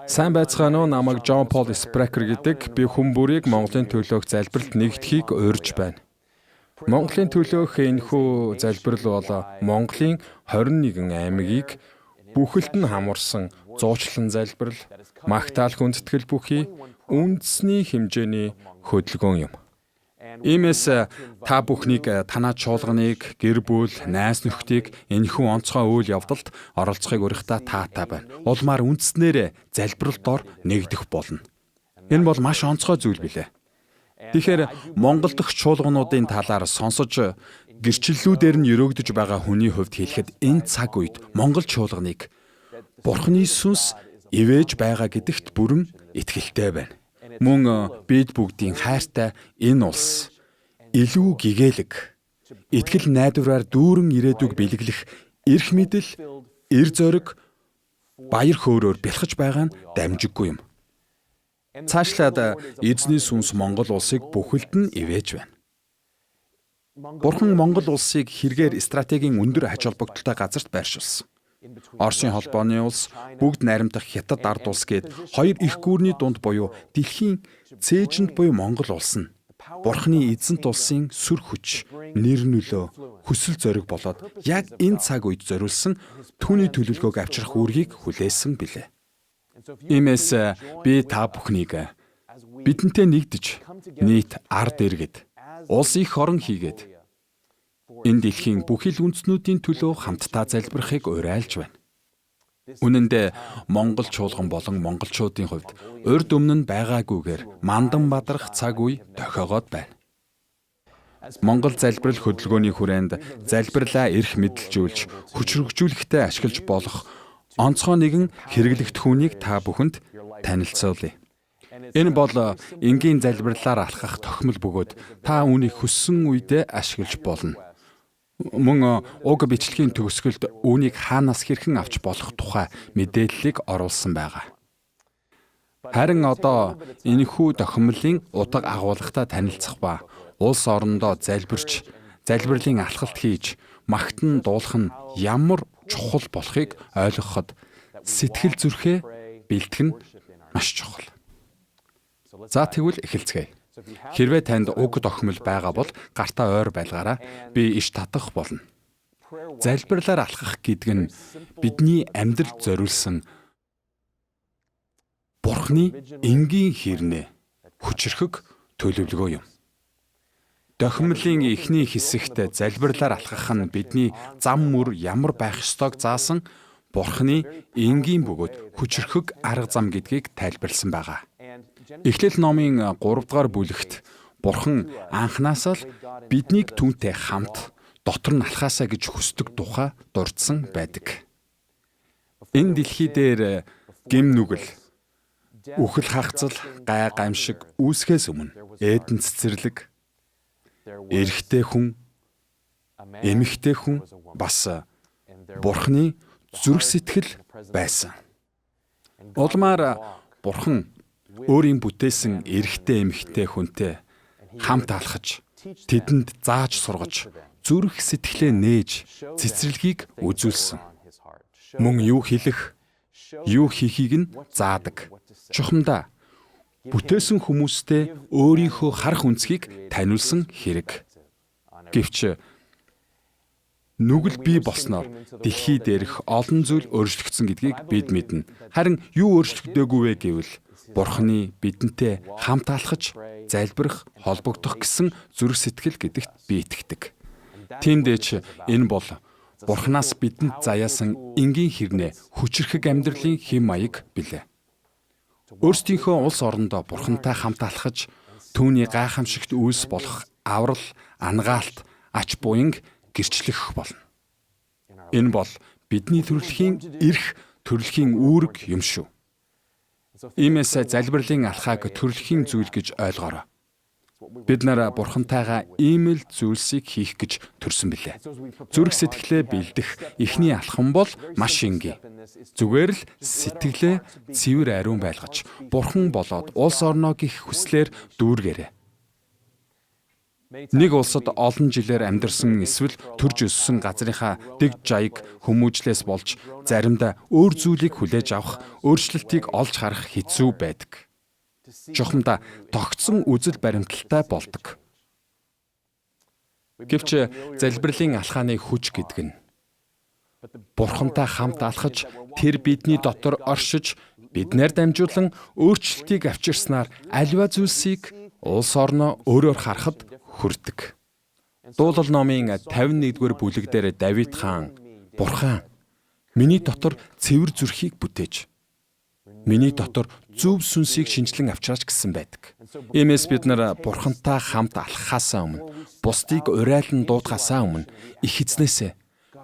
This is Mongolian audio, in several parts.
Сайн байцгаана уу? Намайг John Paul Sprecher гэдэг. Би хүн бүрийг Монголын төлөөх залбиралд нэгдэхийг урьж байна. Монголын төлөөх энэхүү залбирал бол Монголын 21 аймгийг бүхэлд нь хамарсан зуучлалын залбирал, магтаал хүндэтгэл бүхий үндэсний хэмжээний хөдөлгөөн юм. Иймээс та бүхнийг танаа чуулганыг, гэр бүл, найз нөхдийг энэхүү онцгой үйл явдалд оролцохыг урихдаа таатай байна. Улмаар үндэснээр залбиралд ор нэгдэх болно. Энэ бол маш онцгой зүйл билээ. Тэгэхээр Монгол дахь чуулгануудын талаар сонсож гэрчлэлүүдээр нь өрөөгдөж байгаа хүний хувьд хэлэхэд энэ цаг үед Монгол чуулганыг Бурхны сүнс ивэж байгаа гэдэгт бүрэн итгэлтэй байна. Мөн бид бүгдийн хайртай энэ улс илүү гэгээлэг, итгэл найдвараар дүүрэн ирээдүг бэлэглэх эрх мэдэл, эр зориг, баяр хөөрөөр бэлхэж байгаа нь дамжиггүй юм. Цаашлаад эзний сүнс Монгол улсыг бүхэлд нь ивэж байна. Бурхан Монгол улсыг хэрэгээр стратегийн өндөр ач холбогдолтой газарт байршуулсан. Оросын холбооны улс, бүгд найрамдах Хятад ард улс гээд хоёр их гүрний дунд буюу дэлхийн цээжинд буюу Монгол улс нь Бурханы эзэнт улсын сүр хүч, нэр нөлөө, хүсэл зориг болоод яг энэ цаг үед зориулсан түүний төлөвлөгөөг авчрах үүргийг хүлээсэн билээ. Иймээс би та бүхнийг бидэнтэй нэгдэж нийт ард иргэд, улс их орон хийгээд энэ дэлхийн бүхий л үндэстнүүдийн төлөө хамтдаа залбирахыг уриалж байна. Үнэн дээр Монгол чуулган болон монголчуудын хувьд урьд өмнө нь байгаагүйгээр мандан бадрах цаг үе тохиогоод байна. Монгол залбирал хөдөлгөөний хүрээнд залбирлаа эрх мэдэлжүүлж, хүчрхэгжүүлэхтэй ашиглаж болох онцгой нэгэн хэрэглэгдэх хүнийг та бүхэнд танилцуулъя. Энэ бол энгийн залбирлаар алхах тохимол бөгөөд та үүнийг хүссэн үедээ ашиглаж болно. Мөн уг бичлэгийн төгсгөлд үүнийг хаанаас хэрхэн авч болох тухай мэдээллийг оруулсан байгаа. Харин одоо энэхүү тохиомлын удаг агуулгатай танилцах ба улс орондоо залбирч, залбирлын алхалт хийж, магтан дуулах нь ямар чухал болохыг ойлгоход сэтгэл зүрхээ бэлтгэх нь маш чухал. За тэгвэл эхэлцгээе. Хэрвээ танд уг тохиомл байгаа бол гартаа ойр байлгаараа би иш татах болно. Залбирлаар алхах гэдэг нь бидний амьдралд зориулсан Бурхны энгийн хэрнээ хүчрхэг төлөвлөгөө юм. Тохиомлын эхний хэсэгт залбирлаар алхах нь бидний зам мөр ямар байх ёстойг заасан Бурхны энгийн бөгөөд хүчрхэг арга зам гэдгийг тайлбарлсан байгаа. Эхлэл номын 3 дугаар бүлэгт Бурхан анхнаасаа л биднийг түүнтэй хамт дотор нь алхаасаа гэж хүсдэг тухай дурдсан байдаг. Энэ дэлхий дээр гэм нүгэл, үхэл хагцал, гай гамшиг үүсгэхээс өмнө Эден цэцэрлэг, эрэгтэй хүн, эмэгтэй хүн бас Бурханы зүрх сэтгэл байсан. Улмаар Бурхан өөрийн бүтээсэн эрэгтэй эмэгтэй хүнтэй хамт алхаж, тэдэнд зааж сургаж, зүрх сэтгэлээ нээж, цэцэрлэгийг үзүүлсэн. Мөн юу хэлэх, юу хийхийг нь заадаг. Чухамдаа бүтээсэн хүмүүстэй өөрийнхөө харах үнцгийг таниулсан хэрэг. Гэвч нүгэл бий болсноор дэлхий дээрх олон зүйл өөрчлөгдсөн гэдгийг бид мэднэ. Харин юу өөрчлөгдөөгүй вэ гэвэл Бурханы бидэнтэй хамт алхаж, залбирах, холбогдох гэсэн зүрх сэтгэл гэдэгт би итгэдэг. Тиймдээч энэ бол Бурханаас бидэнд заяасан энгийн хэрнээ хүчрхэг амьдралын хэм маяг билээ. Өөрсдийнхөө улс орондоо Бурхантай хамт алхаж, түүний гайхамшигт үйлс болох аврал, ангаалт, ач буянг гэрчлэх болно. Энэ бол бидний төрөлхийн эрх, төрөлхийн үүрэг юм шүү. Иймээс залбирлын алхааг төрөлхийн зүйл гэж ойлгоорой. Бид нараа Бурхантайгаа ийм л зүйлсийг хийх гэж төрсөн билээ. Зүрх сэтгэлээ бэлдэх эхний алхам бол маш энгийн. Зүгээр л сэтгэлээ цэвэр ариун байлгаж, Бурхан болоод улс орноо гих хүслээр дүүргээрэй. Нэг улсад олон жилээр амьдарсан эсвэл төрж өссөн газрынхаа дэг жаяг хүмүүжлээс болж заримдаа өөр зүйлийг хүлээж авах, өөрчлөлтийг олж харах хэцүү байдаг. Чухамдаа тогтсон үзэл баримталтай болдог. Гэвч залбирлын алхааны хүч гэдэг нь Бурхантай хамт алхаж, тэр бидний дотор оршиж, биднээр дамжуулан өөрчлөлтийг авчирснаар аливаа зүйлсийг улс орноо өөрөөр харахад хүрдэг. Дуулал номын 51-р бүлэг дээр Давид хаан Бурхан миний дотор цэвэр зүрхийг бүтээж, миний дотор зөв сүнсийг шинжлэн авчраач гэсэн байдаг. Иймээс бид нар Бурхантай хамт алхахаасаа өмнө, бусдыг урайлан дуудахаасаа өмнө их эзнээсээ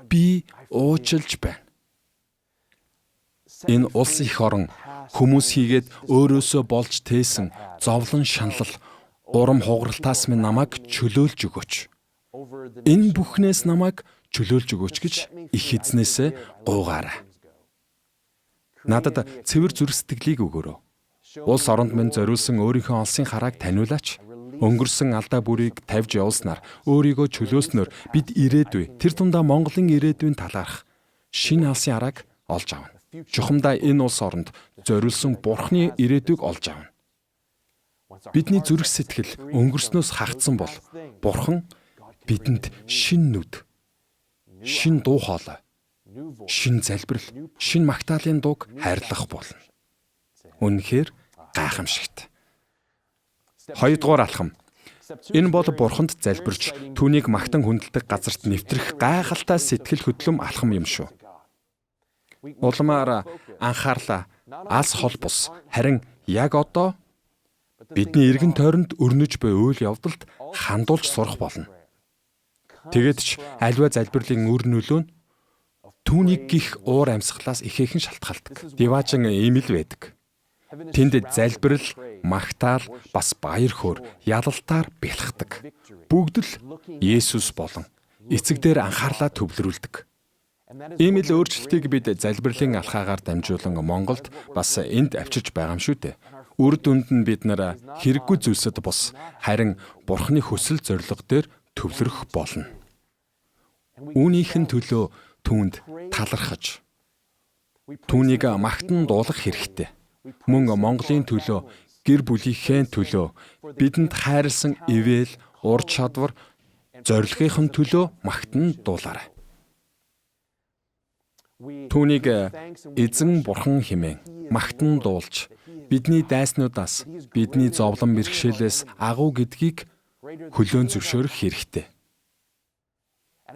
би уучлж байна. Энэ улс их орон хүмүүс хийгээд өөрөөсөө болж тээсэн зовлон шаналл, урам хугаралтаас минь намайг чөлөөлж өгөөч. Энэ бүхнээс намайг чөлөөлж өгөөч гэж их эзнээсээ гуугаарай. Надад цэвэр зүрх сэтгэлийг өгөөрэй. Улс оронд минь зориулсан өөрийнхөө олсын харааг таниулаач. Өнгөрсөн алдаа бүрийг тавьж явуулснаар өөрийгөө чөлөөснөөр бид ирээдүй, тэр дундаа Монголын ирээдүйн талаарх шинэ алсын харааг олж авна. Чухамдаа энэ улс оронд зориулсан Бурхны ирээдүйг олж авна. Бидний зүрх сэтгэл өнгөрснөөс хагацсан бол Бурхан бидэнд шинэ нүд, шинэ дуу хоолой, шинэ залбирал, шинэ магтаалын дууг хайрлах болно. Үнэхээр гайхамшигт. Хоёрдугаар алхам. Энэ бол Бурханд залбирч, түүнийг магтан хүндэлдэг газарт нэвтрэх гайхалтай сэтгэл хөдлөм алхам юм шүү. Улмаар анхаарлаа алс хол бус, харин яг одоо бидний эргэн тойронд өрнөж буй үйл явдалд хандуулж сурах болно. Тэгэд ч аливаа залбирлын үр нөлөө нь түүнийг гих уур амьсгалаас ихээхэн шалтгаалдаг. Диваажин ийм л байдаг. Тэнд залбирал, магтаал, бас баяр хөөр ялалтаар бэлхдэг. Бүгд л Есүс болон эцэг дээр анхаарлаа төвлөрүүлдэг. Ийм л өөрчлөлтийг бид залбирлын алхаагаар дамжуулан Монголд бас энд авчирч байгаа юм шүү дээ. Үр дүнд нь бид нар хэрэггүй зүйлсэд бус, харин Бурхны хүсэл зорилго дээр төвлөрөх болно. Үүнийхэн төлөө түүнд талархаж, түүнийг магтан дуулах хэрэгтэй. Мөн Монголын төлөө, гэр бүлийнхээ төлөө, бидэнд хайрласан ивэл, ур чадвар, зорилгын төлөө магтан дуулаарай. Түүнийг эзэн Бурхан хэмээн магтан дуулж, бидний дайснуудаас, бидний зовлон бэрхшээлээс агуу гэдгийг хөлөөн зөвшөөрөх хэрэгтэй.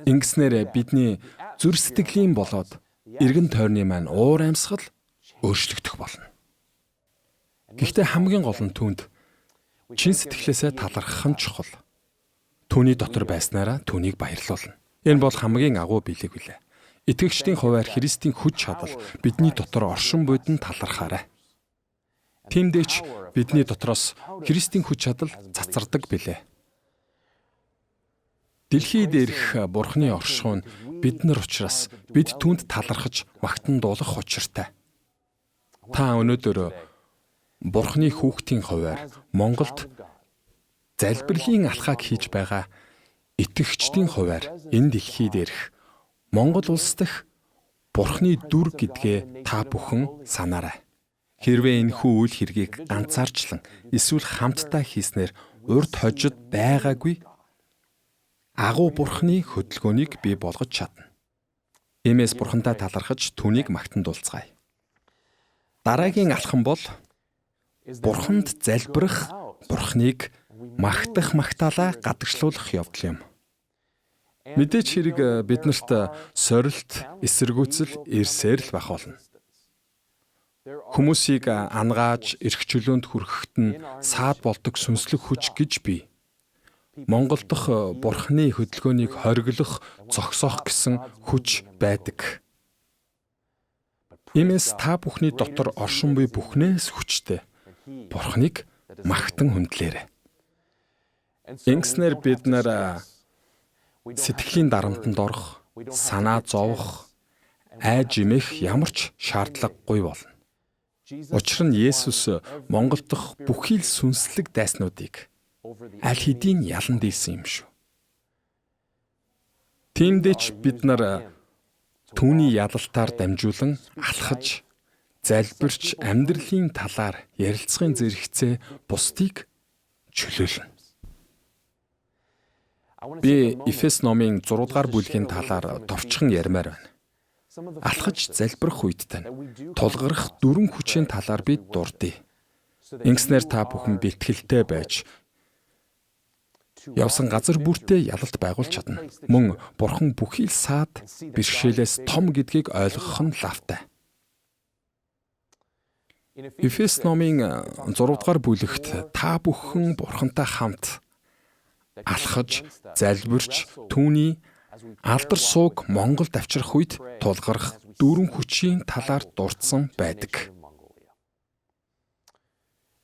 Ингэснээр бидний зүрх сэтгэлийн болоод эргэн тойрны маань уур амьсгал өөрчлөгдөх болно. Гэхдээ хамгийн гол нь түүнд чин сэтгэлээсээ талархах нь чухал. Түүний дотор байснараа түүнийг баярлуулна. Энэ бол хамгийн агуу билег билээ. Итгэгчдийн хувьар Христийн хүч чадал бидний дотор оршин буйд нь талархаарай. Тиймдээч бидний дотроос Христийн хүч чадал цацардаг билээ. Дэлхийд ирэх Бурхны оршихуй нь бид нар учраас бид түүнд талархаж магтан дуулах учиртай. Та өнөөдөр Бурхны хүүхдийн хувьар Монголд залбирлын алхааг хийж байгаа итгэгчдийн хувьар энэ дэлхийд ирэх Монгол улс дахь Бурхны дүр гэдгээ та бүхэн санаарай. Хэрвээ энэхүү үйл хэргийг ганцаарчлан эсвэл хамтдаа хийснээр урд хожид байгаагүй агуу Бурхны хөдөлгөөнийг бий болгож чадна. Иймээс Бурхантай талархаж түүнийг магтан дуулцгаая. Дараагийн алхам бол Бурханд залбирах, Бурхныг магтах магтаалаа гадагшлуулах явдал юм. Мэдээч хэрэг биднэрт сорилт, эсэргүүцэл ирсээр л байх болно. Хүмүүсийг ангааж, эрх чөлөөнд хүрэхэд нь саад болдог сүнслэг хүч гэж бий. Монгол дахь Бурхны хөдөлгөөнийг хориглох, зогсоох гэсэн хүч байдаг. Иймээс та бүхний дотор оршин буй бүхнээс хүчтэй Бурхныг магтан хүндлээрэй. Ингэснээр бид нар сэтгэлийн дарамтанд орох, санаа зовох, айж имэх ямар ч шаардлагагүй болно. Учир нь Есүс Монгол дахь бүхий л сүнслэг дайснуудыг аль хэдийн ялан дийлсэн юм шүү. Тиймдээч бид нар түүний ялалтаар дамжуулан алхаж, залбирч амьдралын талаар ярилцахын зэрэгцээ бусдыг чөлөөлнө. Би Эфес номын 6 дугаар бүлгийн талаар товчхон ярмаар байна. Алхаж залбирах үед тань тулгарх дөрвөн хүчийн талаар би дурдъя. Ингэснээр та бүхэн бэлтгэлтэй байж явсан газар бүртээ ялалт байгуулж чадна. Мөн Бурхан бүхий л саад бэрхшээлээс том гэдгийг ойлгох нь лавтай. Эфес номын 6 дугаар бүлэгт та бүхэн Бурхантай хамт алхаж, залбирч, түүний алдар сууг Монголд авчрах үед тулгарх дөрвөн хүчийн талаар дурдсан байдаг.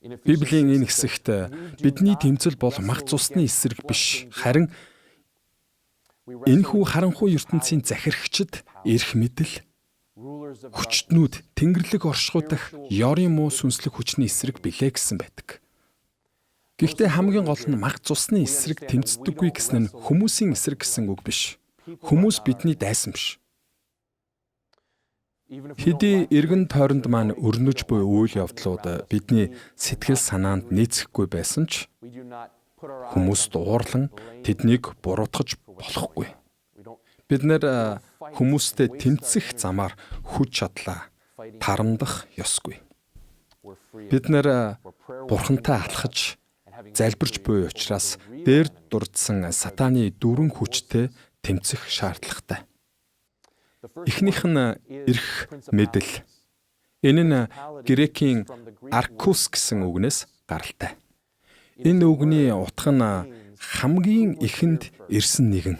Библийн энэ хэсэгт бидний тэмцэл бол мах цусны эсрэг биш, харин энэхүү харанхуй ертөнцийн захирагчид, эрх мэдэл, хүчтнүүд, тэнгэрлэг оршихуй дах ёрын муу сүнслэг хүчний эсрэг билээ гэсэн байдаг. Гэхдээ хамгийн гол нь мах цусны эсрэг тэмцдэггүй гэсэн нь хүмүүсийн эсрэг гэсэн үг биш. Хүмүүс бидний дайсан биш. Хэдий эргэн тойронд маань өрнөж буй үйл явдлууд бидний сэтгэл санаанд нийцэхгүй байсан ч хүмүүст уурлан тэднийг буруутгаж болохгүй. Бид нэр хүмүүстэй тэмцэх замаар хүч чадлаа тарамдах ёсгүй. Бид нэр Бурхантай алхаж залбирч буй учраас дээр дурдсан сатааны дөрвөн хүчтэй тэмцэх шаардлагатай. Эхнийх нь эрх мэдэл. Энэ нь грекийн аркус гэсэн үгнээс гаралтай. Энэ үгний утга нь хамгийн ихэнд ирсэн нэгэн.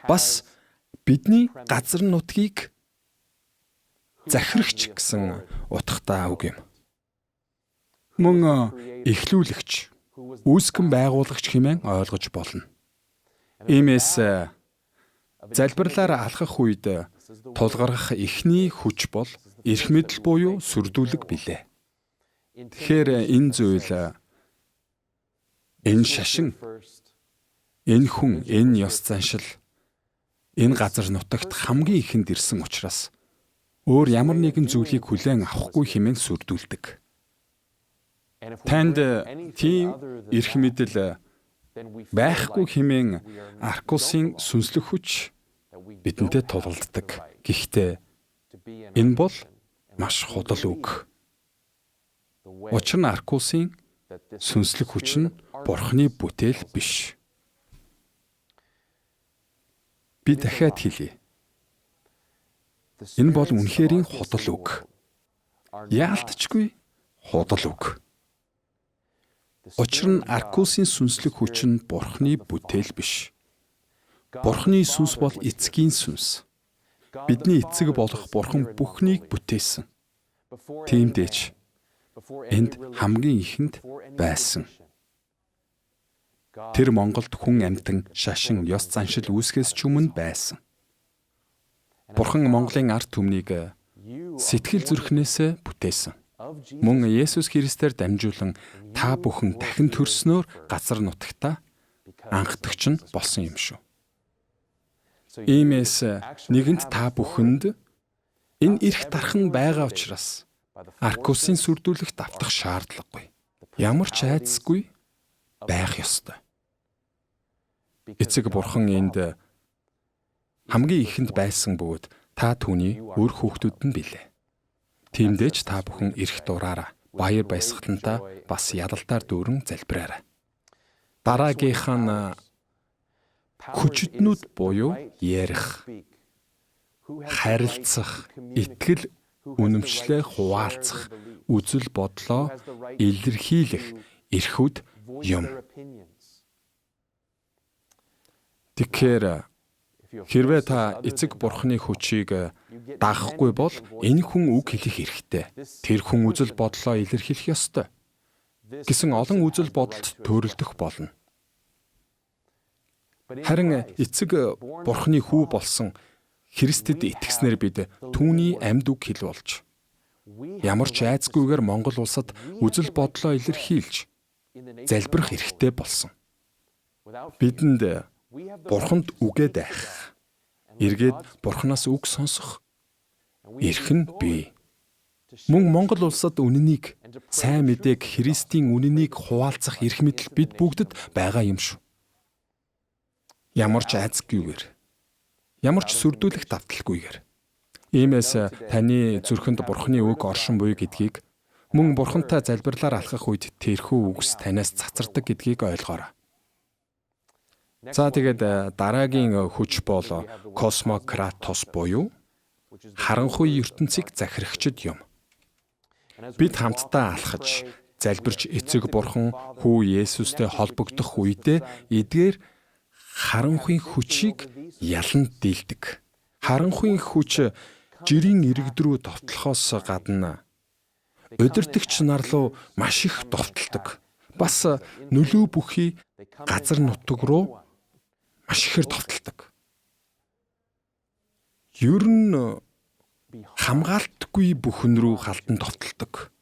Бас бидний газар нутгийг захирагч гэсэн утгатай үг юм. Мөн эхлүүлэгч, үүсгэн байгуулагч хэмээн ойлгож болно. Иймээс залбирлаар алхах үед тулгарх эхний хүч бол эрх мэдэл буюу сүрдүүлэг билээ. Тэгэхээр энэ зүйл, энэ шашин, энэ хүн, энэ ёс заншил энэ газар нутагт хамгийн ихэнд ирсэн учраас өөр ямар нэгэн зүйлийг хүлээн авахгүй хэмээн сүрдүүлдэг. Танд тийм эрх мэдэл байхгүй хэмээн аркусын сүнслэг хүч бидэнтэй тулгалддаг. Гэхдээ энэ бол маш худал үг. Учир нь аркусын сүнслэг хүч нь Бурханы бүтээл биш. Би дахиад хэлье. Энэ бол үнэхэрийн худал үг. Яалтчгүй худал үг. Учир нь аркусын сүнслэг хүч нь Бурханы бүтээл биш. Бурханы сүнс бол эцгийн сүнс. Бидний эцэг болох Бурхан бүхнийг бүтээсэн. Тиймдээч энд хамгийн ихэнд байсан. Тэр Монголд хүн амьтан, шашин, ёс заншил үүсгэс ч өмнө байсан. Бурхан Монголын ард түмнийг сэтгэл зүрхнээсээ бүтээсэн. Мөн Есүс Христээр дамжуулан та бүхэн дахин төрснөөр газар нутагтаа анхдагч нь болсон юм шүү. Иймээс нэгэнт та бүхэнд энэ эрх дархан байгаа учраас аркусын сүрдүүлэгт автах шаардлагагүй. Ямар ч айдасгүй байх ёстой. Эцэг Бурхан энд хамгийн ихэнд байсан бөгөөд та түүний өөр хүүхдүүд нь билээ. Тиймдээч та бүхэн эрх дураараа, баяр баясгалантаа бас ялалтаар дүүрэн залбираарай. Дараагийнх нь хүчтнүүд буюу ярих, харилцах, итгэл, үнэмшлээ хуваалцах, үзэл бодлоо илэрхийлэх эрхүүд юм. Тэгэхээр хэрвээ та эцэг Бурханы хүчийг дагахгүй бол энэ хүн үг хэлэх хэрэгтэй. Тэр хүн үзэл бодлоо илэрхийлэх ёстой гэсэн олон үзэл бодолд төрөлдөх болно. Харин эцэг Бурханы хүү болсон Христэд итгэснээр бид түүний амьд үг хэл болж ямар ч айцгүйгээр Монгол улсад үзэл бодлоо илэрхийлж залбирах хэрэгтэй болсон. Бидэнд Бурханд үгээ дайх, эргээд Бурханаас үг сонсох эрх нь бий. Мөн Монгол улсад үнэнийг, сайн мэдээг, Христийн үнэнийг хуваалцах эрх мэдэл бид бүгдэд байгаа юм шүү. Ямар ч айцгүйгээр, ямар ч сүрдүүлэх давталгүйгээр. Иймээс таны зүрхэнд Бурханы үг оршин буй гэдгийг, мөн Бурхантай залбирлаар алхах үед тэрхүү үгс танаас цацардаг гэдгийг ойлгоорой. За тэгээд дараагийн хүч бол космократос буюу харанхуй ертөнцийг захирагчд юм. Бид хамтдаа алхаж, залбирч эцэг Бурхан Хүү Есүстэй холбогдох үедээ эдгээр харанхуйн хүчийг яланд дийлдэг. Харанхуйн хүч жирийн иргэд рүү довтлохоос гадна удирдагч нар руу маш их довтолдог. Бас нөлөө бүхий газар нутаг руу маш ихээр довтолдог. Ер нь хамгаалтгүй бүхэн рүү халдан довтолдог.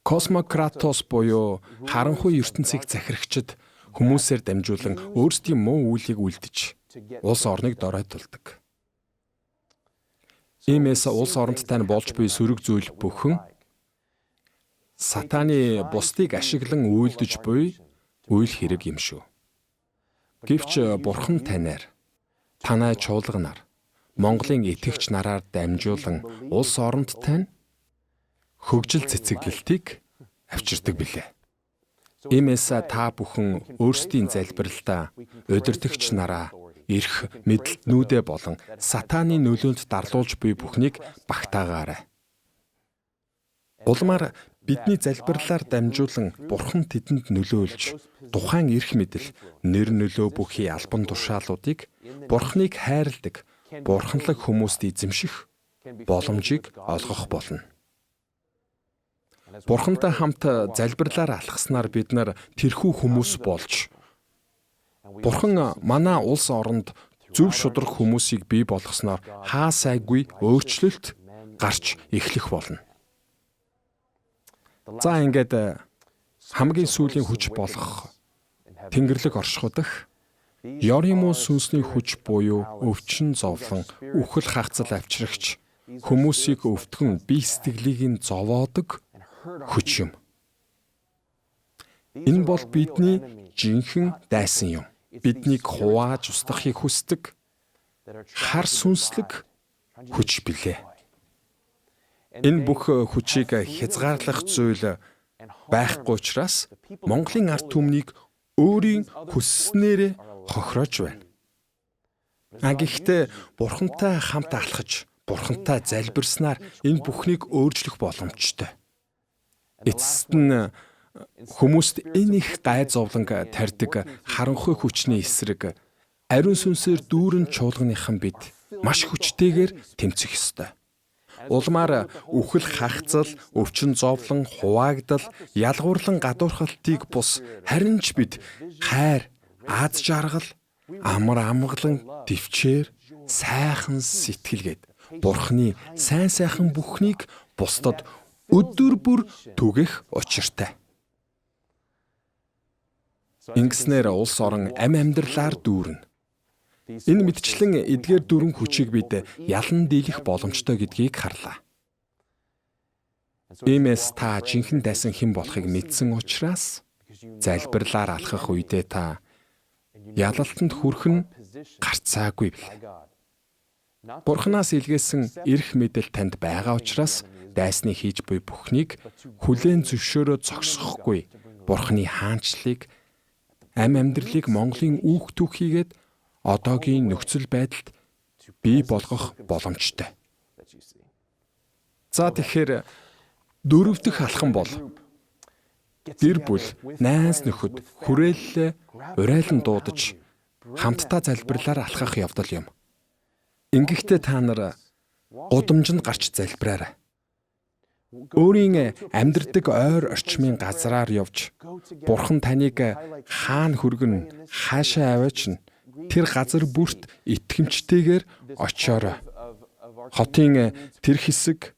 Космократос буюу харанхуй ертөнцийг захирагчд хүмүүсээр дамжуулан өөрсдийн муу үйлийг үлдэж улс орныг доройтолдог. Иймээс улс орондтай болж буй сөрөг зүйл бүхэн сатаны бусдыг ашиглан үйлдэж буй үйл хэрэг юм шүү. Гэвч Бурхан танаар, танай чуулганаар, Монголын итгэгч нараар дамжуулан улс орондтай хөгжил цэцэглэлтийг авчирдаг билээ. Иймээс та бүхэн өөрсдийн залбиралдаа удирдагч нараа, эрх мэдлэлтнүүдээ болон сатаны нөлөөнд дарлуулж буй бүхнийг багтаагаарай. Улмаар бидний залбирлаар дамжуулан Бурхан тэдэнд нөлөөлж, тухайн эрх мэдэл, нэр нөлөө бүхий албан тушаалуудыг Бурханыг хайрладаг, бурханлаг хүмүүст эзэмших боломжийг олгох болно. Бурхантай хамт залбирлаар алхаснаар бид нар тэрхүү хүмүүс болж, Бурхан манай улс оронд зөв шударга хүмүүсийг бий болгосноор хаа сайгүй өөрчлөлт гарч эхлэх болно. За ингээд хамгийн сүүлийн хүч болох Тэнгэрлэг оршихудах Ёрим сүнсний хүч буюу өвчин зовлон, үхэл хагцал авчрагч, хүмүүсийг өвтгөн бие сэтгэлийг нь зовоодог хүч юм. Энэ бол бидний жинхэнэ дайсан юм. Биднийг хувааж устгахыг хүсдэг хар сүнслэг хүч билээ. Энэ бүх хүчийг хязгаарлах зүйл байхгүй учраас Монголын ард түмнийг өөрийн хүсснээрээ хохироож байна. Гэхдээ Бурхантай хамт алхаж, Бурхантай залбирснаар энэ бүхнийг өөрчлөх боломжтой. Эцэст нь хүмүүст энэ их гай зовлон тарьдаг харанхуй хүчний эсрэг ариун сүнсээр дүүрэн чуулганыхан бид маш хүчтэйгээр тэмцэх ёстой. Улмаар үхэл хагцал, өвчин зовлон, хуваагдал, ялгуурлан гадуурхалтыг бус харин ч бид хайр, аз жаргал, амар амгалан, төвчээр, сайхан сэтгэлгээд Бурханы сайн сайхан бүхнийг бусдад өдөр бүр түгэх учиртай. Ингэснээр улс орон амь амьдралаар дүүрнэ. Энэ мэдчлэн эдгээр дөрвөн хүчийг бид ялан дийлэх боломжтой гэдгийг харлаа. Иймээс та жинхэнэ дайсан хэн болохыг мэдсэн учраас залбирлаар алхах үедээ та ялалтанд хүрэх нь гарцаагүй билээ. Бурханаас илгээсэн эрх мэдэл танд байгаа учраас дайсны хийж буй бүхнийг хүлээн зөвшөөрөө зогсохгүй Бурханы хаанчлалыг, амь амьдралыг Монголын үүх түүхийгээд одоогийн нөхцөл байдалд бий болгох боломжтой. За тэгэхээр дөрөв дэх алхам бол гэр бүл, найз нөхөд хүрээлэлээ урайлан дуудаж хамтдаа залбирлаар алхах явдал юм. Ингэхдээ та нар гудамжинд гарч залбираарай. Өөрийн амьдардаг ойр орчмын газраар явж Бурхан таныг хаана хүргэн хаашаа аваач нь тэр газар бүрт итгэмжтэйгээр очиорой. Хотын тэр хэсэг,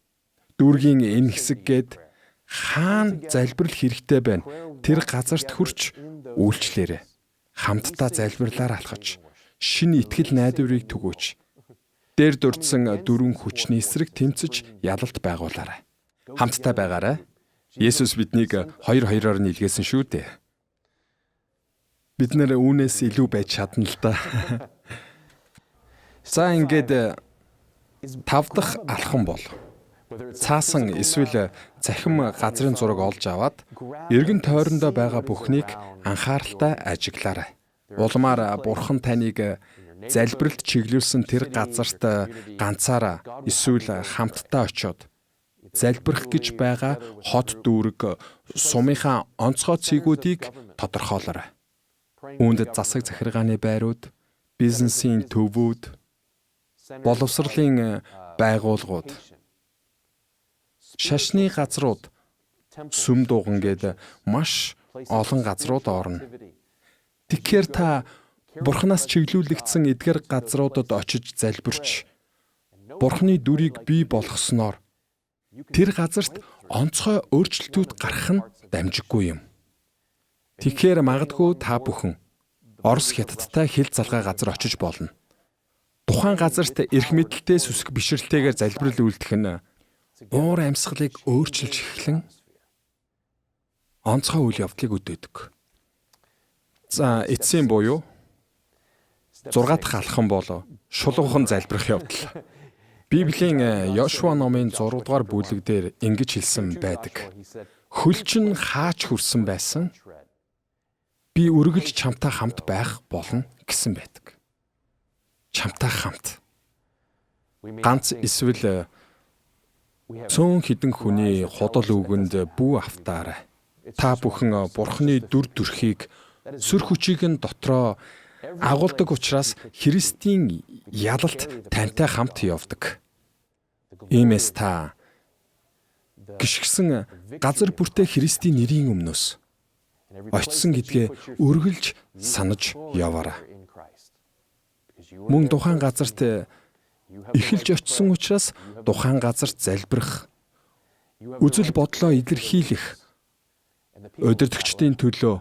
дүүргийн энэ хэсэг гээд хаана залбирал хэрэгтэй байна? Тэр газарт хүрч үйлчлээрэй. Хамтдаа залбирлаар алхаж, шинэ итгэл найдварыг түгөөч. Дээр дурдсан дөрвөн хүчний эсрэг тэмцэж ялалт байгуулаарай. Хамтдаа байгаарай. Есүс биднийг 2-2-оор нийлгээсэн шүү дээ. Бид нэр үүнээс илүү байж чадна л да. За ингээд 5 дахь алхам бол цаасан эсвэл цахим газрын зураг олж аваад эргэн тойрондоо байгаа бүхнийг анхааралтай ажиглаарай. Улмаар Бурхан таныг залбиралд чиглүүлсэн тэр газарт ганцаараа эсвэл хамтдаа очиод залбирах гэж байгаа хот дүүрэг сумынхаа онцгой цэгүүдийг тодорхойлоорой. Үүнд засаг захиргааны байрууд, бизнесийн төвүүд, боловсролын байгууллагууд, шашны газрууд, сүм дуган гээд маш олон газрууд орно. Тэгэхээр та Бурханаас чиглүүлэгдсэн эдгээр газруудад очиж залбирч, Бурханы дүрийг бий болгосноор тэр газарт онцгой өөрчлөлтүүд гарах нь дамжиггүй юм. Тэгэхээр магадгүй та бүхэн Орос хятадтай хил залгай газар очиж болно. Тухайн газарт эрх мэдэлтэй сүсэг бишрэлтэйгээр залбирал үйлдэх нь уур амьсгалыг өөрчилж эхлэн онцгой үйл явдлыг өдөөдөг. За эцсийн буюу 6 дахь алхам бол шулуухан залбирах явдал. Библийн Йошуа номын 6 дугаар бүлэг дээр ингэж хэлсэн байдаг. Хөлчин хаач хүрсэн байсан? Би үргэлж чамтай хамт байх болно гэсэн байдаг. Чамтай хамт. Ганц эсвэл цөөн хідэн хүний ходол үгэнд бүү автаарай. Та бүхэн Бурханы дүр төрхийг, сүр хүчийг нь дотроо агуулдаг учраас Христийн ялалт тантай хамт явдаг. Иймээс та гიშгсэн газар бүртээ Христийн нэрийн өмнөөс очсон гэдгээ үргэлж санаж яваарай. Мөн тухайн газарт эхэлж очсон учраас тухайн газарт залбирах, үзэл бодлоо илэрхийлэх, удирдагчдын төлөө,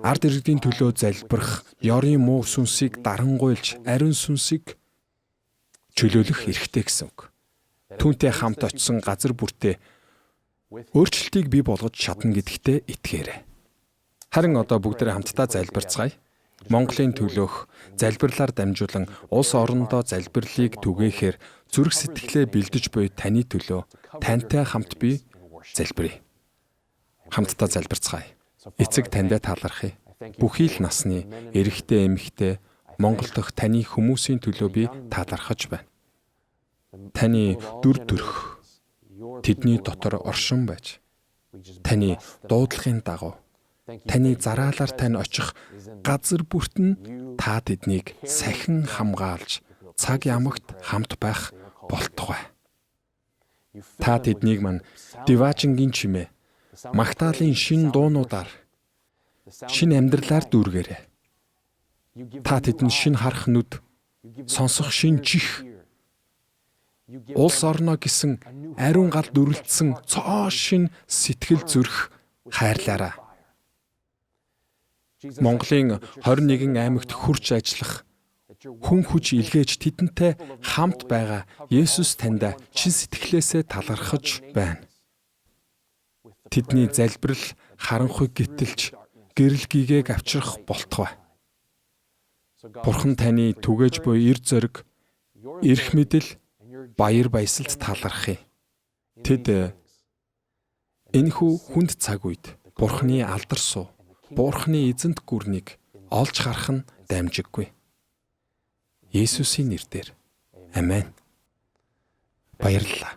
ард иргэдийн төлөө залбирах, ёрын муу сүнсийг дарангуйлж, ариун сүнсийг чөлөөлөх эрхтэй гэсэн үг. Түүнтэй хамт очсон газар бүртээ өөрчлөлтийг бий болгож чадна гэдэгтээ итгээрэй. Харин одоо бүгдээ хамтдаа залбирцгаая. Монголын төлөөх залбирлаар дамжуулан улс орондоо залбирлыг түгээхээр зүрх сэтгэлээ бэлдэж буй таны төлөө тантай хамт би залбирая. Хамтдаа залбирцгаая. Эцэг таньдаа талархъя. Бүхий л насны эрэгтэй эмэгтэй Монгол дахь таны хүмүүсийн төлөө би талархаж байна. Таны дүр төрх тэдний дотор оршин байж, таны дуудлагын дагуу таны зараалаар тань очих газар бүрт нь та тэднийг сахин хамгаалж цаг ямагт хамт байх болтугай. Та тэднийг мань Диваажингийн чимээ, Магдалины шин дуунуудаар, шин амьдралаар дүүргээрэй. Та тэдэнд шин харах нүд, сонсох шин чих, улс орноо гэсэн ариун гал дүрлэлтсэн цоо шин сэтгэл зүрх хайрлаарай. Монголын 21 аймагт хурж ажиллах, хүн хүч илгээж тэдэнтэй хамт байгаа Есүс таньда чин сэтгэлээсээ талархаж байна. Тэдний залбирал харанхуй гítэлж гэрэл гэгээг авчрах болтугай. Бурхан таны түгээж буй эр зориг, эрх мэдэл, баяр баясгалд талархъя. Тэд энэхүү хүнд цаг үед Бурханы алдар суу, Бурханы эзэнт гүрнийг олж харах нь дамжиггүй. Есүсийн нэрээр. Амен. Баярлалаа.